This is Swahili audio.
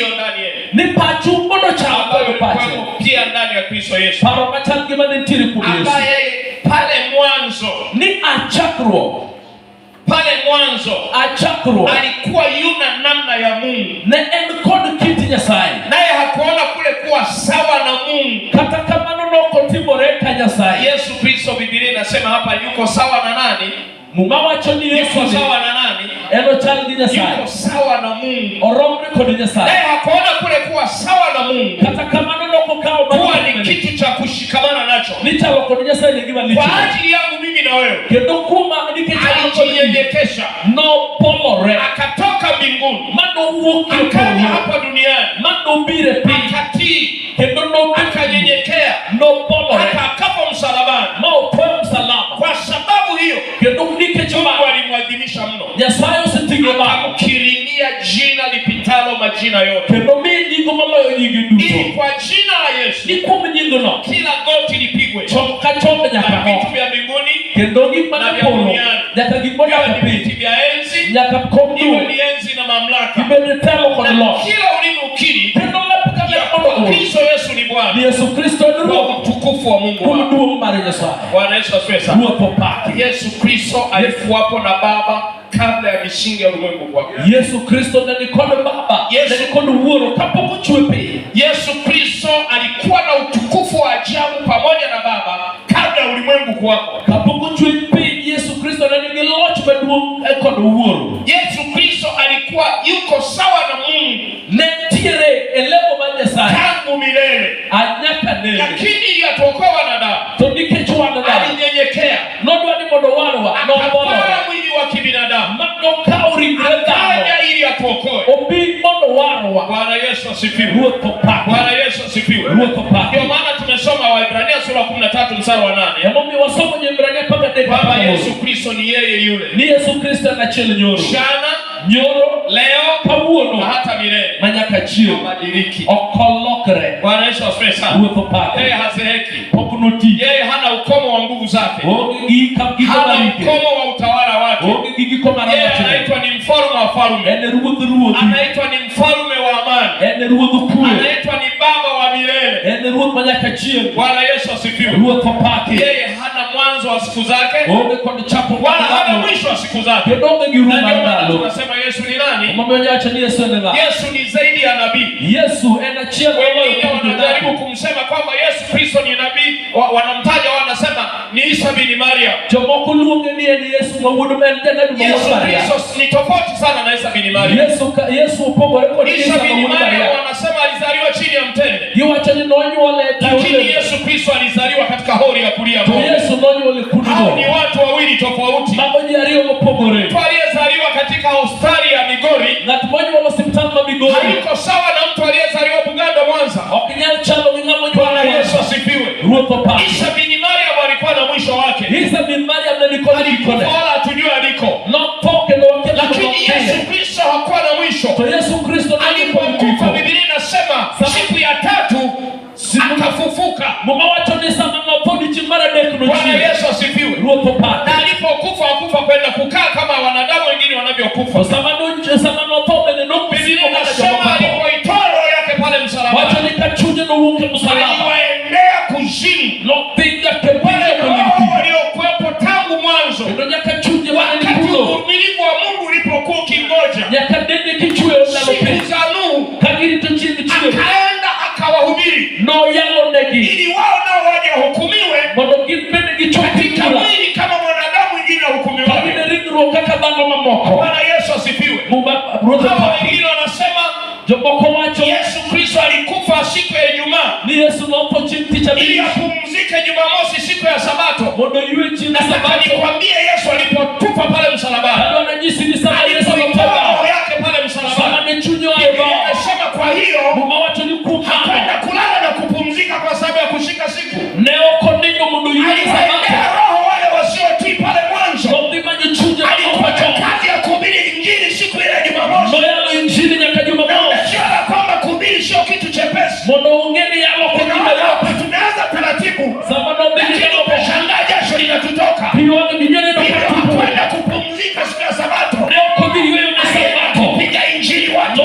hiyo ndani yenu. Ni pachu modo cha Ambayo pachu. ilikuwa pia ndani ya Kristo Yesu. Paro machal gima nitiri kuom Yesu. Ambaye pale mwanzo, Ni achakruok. pale mwanzo Achakruok. alikuwa yuna namna ya Mungu. Ne en kod kit Nyasaye. Naye hakuona kule kuwa sawa na Mungu. Kata kamano nokotimore ka Nyasaye. Yesu Kristo, Biblia inasema hapa yuko sawa na nani? Muma wacho ni Yesu Yuko sawa na nani? eno chal gi Nyasaye. Yuko sawa na Mungu. Oromre kod Naye Nyasaye. hakuona kule kuwa sawa na Mungu Kata kamano nokokao kuwa ni kitu cha kushikamana nacho. nichalo kod Nyasaye ni gima licho. Kwa ajili yangu mimi na wewe Kendo kuma nikech alijinyenyekesha, no polore. akatoka mbinguni, Mano wuok e akaja polo. hapa duniani, Mano bire pi. akatii, Kendo no akanyenyekea, no polore. hata akafa msalabani. Ma opoyo msalaba. Kwa sababu hiyo Kendo nikech Mungu ma alimwadhimisha mno, Nyasaye oseting'e malo. akamkirimia jina lipitalo majina yote, Kendo mi nyingo maloyo nyinge ili duto. kwa jina la Yesu Ni kuom nyingono. kila goti lipigwe, Chok ka chok na nyaka vitu ho. vya mbinguni, Kendo gik na mane vya polo. duniani, Nyaka gik iwe modak ni piny. viti vya enzi, Nyaka kom iwe duong'. ni enzi na mamlaka, Ibed telo kod na loch. kila ulimi ukiri Kendo lep ka ya lep kwamba mondo Kristo Yesu ni ni Bwana, Yesu Kristo ni kwa Ruoth. utukufu wa Mungu Kuom wako. duong' mar Nyasaye. Bwana Yesu asifiwe sana. Ruoth opaki. Yesu Kristo alikuwapo na Baba kabla ya misingi ya ulimwengu kuwako. Yesu Kristo ne ni kod Baba. Yesu- Ne ni kod Wuoro kapok ochwe piny. Yesu Kristo alikuwa na utukufu wa ajabu pamoja na Baba kabla ya ulimwengu kuwako. Kapok ochwe piny, Yesu Kristo ne nigi loch maduong' kod Wuoro. Yesu Kristo alikuwa yuko sawa na Mungu Ne ntiere e level mar Nyasaye. tangu milele, Anyaka nene. lakini ili atuokoe wanadamu To nikech wan dhano. alinyenyekea, Nodwa ni mondo warwa. Nobolore. akapaa mwili wa kibinadamu, Ma nokawo ringre dhano. akaja ili atuokoe. Obi mondo warwa. Bwana Yesu asifiwe. Ruoth opaki. Bwana Yesu asifiwe. Ruoth opaki. Ndio maana tumesoma Waebrania sura 13 mstari wa 8 Emomiyo wasomo Nyebrania mpaka dakika kwamba 8. Yesu Kristo ni yeye yule Ni Yesu Kristo en achiel nyoro. jana, Nyoro, leo na kawuono, hata milele, manyaka chieng'. habadiliki. Ok olokre. Bwana Yesu asifiwe sana. Ruoth opaki. Yeye hazeeki, Pok noti. yeye hana ukomo wa nguvu zake, Onge gi giko hana marike. ukomo wa utawala wake. Onge gi giko mar Yeye wachne. anaitwa ni mfalme wa falme, En ruodh ruodhi. anaitwa ni mfalme wa amani, En ruodh kwe. anaitwa ni baba wa milele. En ruoth manyaka chieng'. Bwana Yesu asifiwe. Ruoth opaki. Yeye hana mwanzo wa siku zake Onge kod chapo wala hana dhano. mwisho wa siku zake. Kendo onge gi rum Na ndio mar maana ndalo. tunasema Yesu ni nani? Omomiyo nyawacho ni Yesu en ng'a. Yesu ni zaidi ya nabii. Yesu en achiel moloyo Wengine kuom wanajaribu jonabi. kumsema kwamba Yesu Kristo ni nabii, wanamtaja wanasema ni Isa bin Maryam. Jomoko luonge ni en Yesu ma wuod en janabi ma Yesu wuod Maria. Kristo ni tofauti sana na Isa bin Maryam. Yesu opogore kod Isa Isa ma bin wuod Maryam Maria. wanasema alizaliwa chini ya mtende, Giwacho ni nonyuole e tie lakini olemo. Yesu Kristo alizaliwa katika hori ya kulia To ng'ombe. Yesu nonyuole kundi Hao ni go. watu wawili tofauti. Mago ji ariyo mopogore. Mtu aliyezaliwa katika hospitali ya Migori Ng'at monyuol osiptal ma Migori hayuko sawa na mtu aliyezaliwa Bugando, Mwanza. ok nyal chalo gi ng'ama Bwana onyuol Yesu asifiwe. Ruoth opaki. Isa bin Maryam alikuwa na mwisho wake, Isa bin Maryam ne ni kod gikone. wala hatujui aliko, Notho kendo waketo lakini Yesu notheye. Kristo hakuwa na mwisho. To Yesu Kristo ne ni kod Alipokufa, giko. Biblia inasema siku ya tatu akafufuka. Muma wacho ni sama notho odiochieng' mar adek Bwana nochier. Yesu asifiwe. Ruoth opaki. Na alipokufa hakufa kwenda kukaa kama wanadamu wengine wanavyokufa. To sama notho bende nokuziko Biblia kaka inasema jomoko tho. alipoitoa roho yake pale Wacho msalabani, ni ka chunye nowuok e msalaba. aliwaendea kuzimu Nodhi nyaka e wale pinje roho molil. waliokuwepo tangu mwanzo, Kendo nyaka chunje mane ni wakati kuno. uvumilivu wa Mungu ulipokuwa ukingoja Nyaka dende kichweyo ndalo siku piny. za Nuhu, Ka girito chieng' chieng'. akaenda akawahubiri Noyalonegi ili wao nao waje wahukumiwe mondo gin bende gichop katika kura. mwili kama mwanadamu mwingine Ka ahukumiwaje. gin e ringruok kaka dhano mamoko. Bwana Yesu asifiwe. Ruoth Hawa opaki. wengine wanasema Jomoko wacho Yesu Kristo alikufa siku ya Ijumaa ni Yesu notho chieng' tich ili abich apumzike Jumamosi siku ya Sabato. mondo oywe chieng' Nataka Sabato. nikwambie Yesu alipotupa pale msalabani, Kado ananyisi ni sama Yesu alipoitoa roho notho. yake pale Sama msalabani, ne chunyo Biblia ayo. inasema kwa hiyo Muma wacho ni kuom hakwenda mano. kulala na kupumzika kwa sababu ya kushika siku. Ne ok onindo mondo oywe Aliwaendea Sabato. roho wale wasiotii pale mwanzo. Nodhi manyo chunje Alikuwa mamoko na chon. kazi ya kuhubiri Injili siku ile ya Jumamosi. Noyalo injili nyaka Jumamosi. Unajua kwamba kuhubiri sio kitu chepesi. Mondo ong'e ni yalo ok gima Unaona yot. hapa tumeanza taratibu, Sama nodhi lakini nyaka umeshangaa jasho linatutoka. pi wang'e gi nyene Hivyo nokotupo. hakwenda kupumzika siku ya Sabato. Ne ok odhi yweyo ne Sabato. Kupiga Injili watu